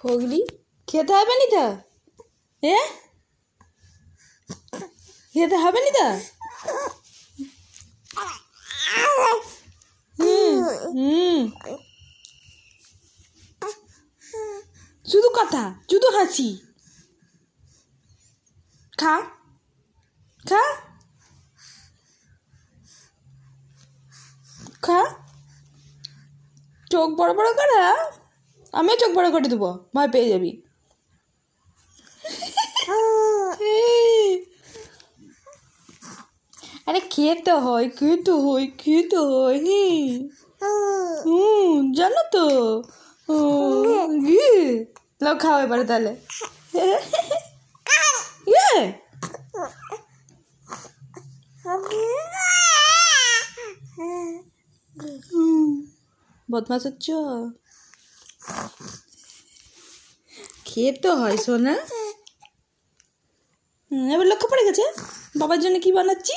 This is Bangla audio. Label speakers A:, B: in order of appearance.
A: হোগলি খেতে হবে নি তো? খেতে হবে নি তো? শুধু কথা, শুধু হাসি। খা খা খা, চোখ বড় বড় করে। আমিও চোখ বড় করে দেবো, ভয় পেয়ে যাবি। আরে খেতে হয়, খেতে হয়, খেতে হয়। জানো তো। লাও খাও এবারে তাহলে। বদমাশ হচ্ছ। খেতে হয় সোনা। এবার লক্ষ্য পড়ে গেছে বাবার জন্য কি বানাচ্ছি।